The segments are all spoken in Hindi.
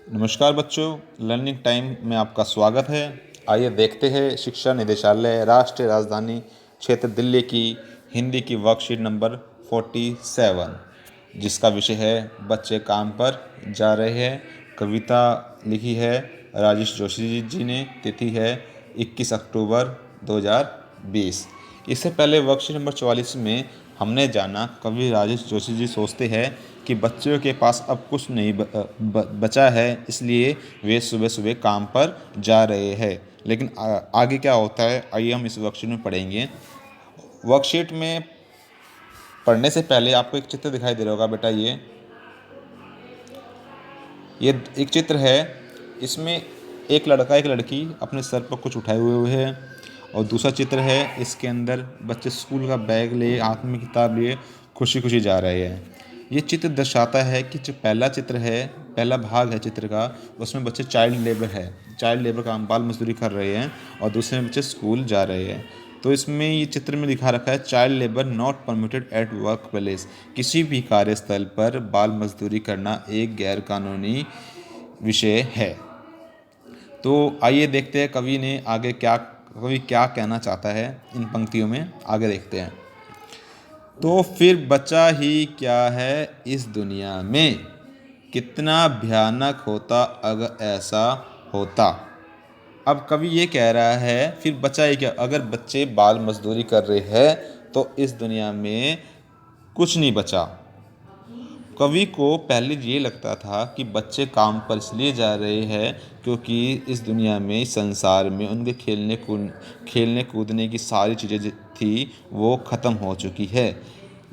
नमस्कार बच्चों, लर्निंग टाइम में आपका स्वागत है। आइए देखते हैं शिक्षा निदेशालय राष्ट्रीय राजधानी क्षेत्र दिल्ली की हिंदी की वर्कशीट नंबर 47, जिसका विषय है बच्चे काम पर जा रहे हैं। कविता लिखी है राजेश जोशी जी ने। तिथि है 21 अक्टूबर 2020। इससे पहले वर्कशीट नंबर 44 में हमने जाना कवि राजेश जोशी जी सोचते हैं कि बच्चों के पास अब कुछ नहीं बचा है, इसलिए वे सुबह सुबह काम पर जा रहे हैं। लेकिन आगे क्या होता है, आइए हम इस वर्कशीट में पढ़ेंगे। वर्कशीट में पढ़ने से पहले आपको एक चित्र दिखाई दे रहा होगा बेटा। ये एक चित्र है। इसमें एक लड़का एक लड़की अपने सर पर कुछ उठाए हुए हैं और दूसरा चित्र है, इसके अंदर बच्चे स्कूल का बैग लिए, हाथ में किताब लिए खुशी खुशी जा रहे हैं। ये चित्र दर्शाता है कि जो पहला चित्र है, पहला भाग है चित्र का, उसमें बच्चे चाइल्ड लेबर काम, बाल मजदूरी कर रहे हैं, और दूसरे में बच्चे स्कूल जा रहे हैं। तो इसमें ये चित्र में लिखा रखा है child labour not permitted at work place. किसी भी कार्यस्थल पर बाल मजदूरी करना एक गैर कानूनी विषय है। तो आइए देखते हैं कवि क्या कहना चाहता है इन पंक्तियों में। आगे देखते हैं। तो फिर बचा ही क्या है इस दुनिया में, कितना भयानक होता अगर ऐसा होता। अब कवि ये कह रहा है फिर बचा ही क्या, अगर बच्चे बाल मजदूरी कर रहे हैं तो इस दुनिया में कुछ नहीं बचा। कवि को पहले ये लगता था कि बच्चे काम पर इसलिए जा रहे हैं क्योंकि इस दुनिया में, इस संसार में उनके खेलने कूदने की सारी चीज़ें थी वो ख़त्म हो चुकी है।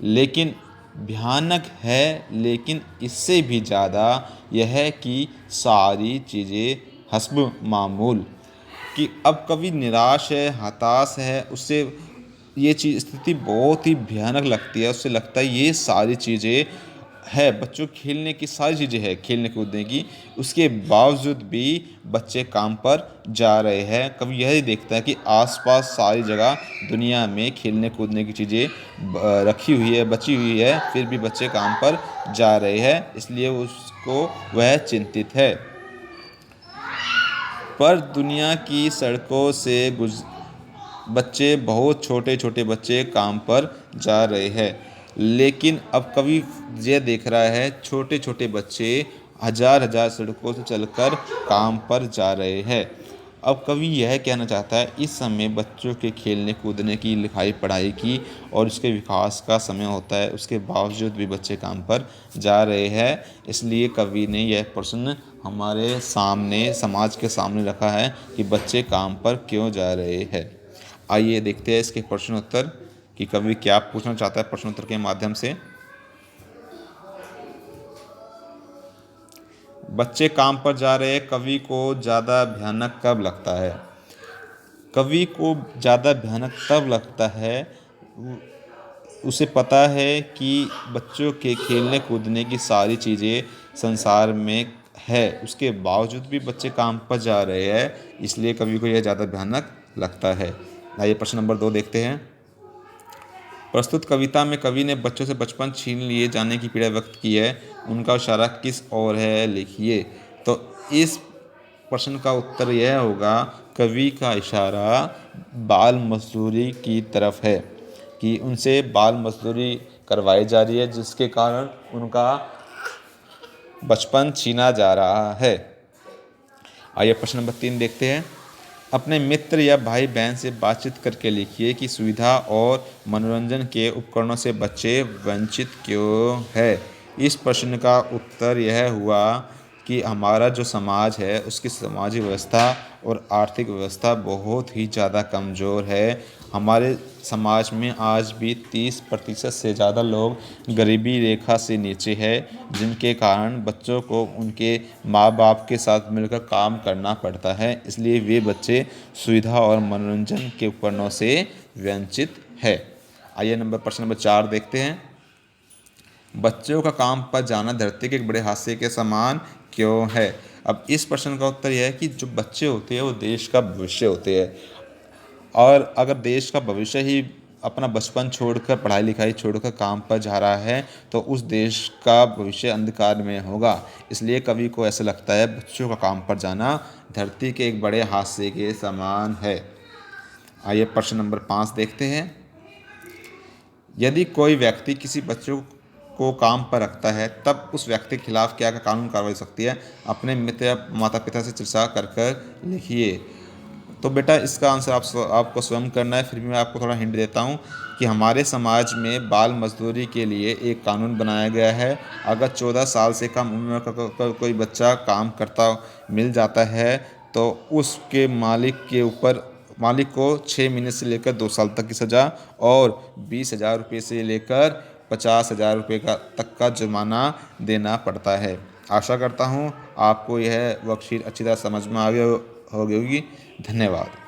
लेकिन भयानक है, लेकिन इससे भी ज़्यादा यह है कि सारी चीज़ें हस्ब मामूल, कि अब कवि निराश है, हताश है। उससे ये चीज़ स्थिति बहुत ही भयानक लगती है। उससे लगता है ये सारी चीज़ें है, बच्चों खेलने की सारी चीज़ें हैं, खेलने कूदने की, उसके बावजूद भी बच्चे काम पर जा रहे हैं। कभी यही देखता है कि आसपास सारी जगह दुनिया में खेलने कूदने की चीज़ें रखी हुई है, बची हुई है, फिर भी बच्चे काम पर जा रहे हैं, इसलिए उसको वह चिंतित है। पर दुनिया की सड़कों से बच्चे, बहुत छोटे छोटे बच्चे काम पर जा रहे हैं। लेकिन अब कवि ये देख रहा है छोटे छोटे बच्चे हजार हजार सड़कों से चलकर काम पर जा रहे हैं। अब कवि यह कहना चाहता है इस समय बच्चों के खेलने कूदने की, लिखाई पढ़ाई की और उसके विकास का समय होता है, उसके बावजूद भी बच्चे काम पर जा रहे हैं। इसलिए कवि ने यह प्रश्न हमारे सामने, समाज के सामने रखा है कि बच्चे काम पर क्यों जा रहे हैं। आइए देखते हैं इसके प्रश्नोत्तर कि कवि क्या पूछना चाहता है प्रश्नोत्तर के माध्यम से। बच्चे काम पर जा रहे हैं, कवि को ज़्यादा भयानक कब लगता है? कवि को ज़्यादा भयानक तब लगता है, उसे पता है कि बच्चों के खेलने कूदने की सारी चीज़ें संसार में है, उसके बावजूद भी बच्चे काम पर जा रहे हैं, इसलिए कवि को यह ज़्यादा भयानक लगता है। आइए प्रश्न नंबर 2 देखते हैं। प्रस्तुत कविता में कवि ने बच्चों से बचपन छीन लिए जाने की पीड़ा व्यक्त की है, उनका इशारा किस ओर है, लिखिए। तो इस प्रश्न का उत्तर यह होगा, कवि का इशारा बाल मजदूरी की तरफ है, कि उनसे बाल मजदूरी करवाई जा रही है, जिसके कारण उनका बचपन छीना जा रहा है। आइए प्रश्न नंबर 3 देखते हैं। अपने मित्र या भाई बहन से बातचीत करके लिखिए कि सुविधा और मनोरंजन के उपकरणों से बच्चे वंचित क्यों है। इस प्रश्न का उत्तर यह हुआ कि हमारा जो समाज है उसकी सामाजिक व्यवस्था और आर्थिक व्यवस्था बहुत ही ज़्यादा कमज़ोर है। हमारे समाज में आज भी 30% से ज़्यादा लोग गरीबी रेखा से नीचे है, जिनके कारण बच्चों को उनके माँ बाप के साथ मिलकर काम करना पड़ता है, इसलिए वे बच्चे सुविधा और मनोरंजन के उपकरणों से वंचित है। आइए प्रश्न नंबर 4 देखते हैं। बच्चों का काम पर जाना धरती के एक बड़े हादसे के समान क्यों है? अब इस प्रश्न का उत्तर यह है कि जो बच्चे होते हैं वो देश का भविष्य होते हैं, और अगर देश का भविष्य ही अपना बचपन छोड़कर, पढ़ाई लिखाई छोड़कर काम पर जा रहा है तो उस देश का भविष्य अंधकार में होगा। इसलिए कवि को ऐसा लगता है बच्चों का काम पर जाना धरती के एक बड़े हादसे के समान है। आइए प्रश्न नंबर 5 देखते हैं। यदि कोई व्यक्ति किसी बच्चों को काम पर रखता है तब उस व्यक्ति के खिलाफ क्या कानून कार्रवाई हो सकती है? अपने मित्र या माता पिता से चर्चा कर लिखिए। तो बेटा इसका आंसर आपको स्वयं करना है। फिर भी मैं आपको थोड़ा हिंट देता हूँ कि हमारे समाज में बाल मजदूरी के लिए एक कानून बनाया गया है। अगर 14 साल से कम उम्र का कोई बच्चा काम करता मिल जाता है तो उसके मालिक को 6 महीने से लेकर 2 साल तक की सज़ा और 20,000 रुपये से लेकर 50,000 रुपये तक का जुर्माना देना पड़ता है। आशा करता हूँ आपको यह वर्कशीट अच्छी तरह समझ में आ गई होगी। धन्यवाद।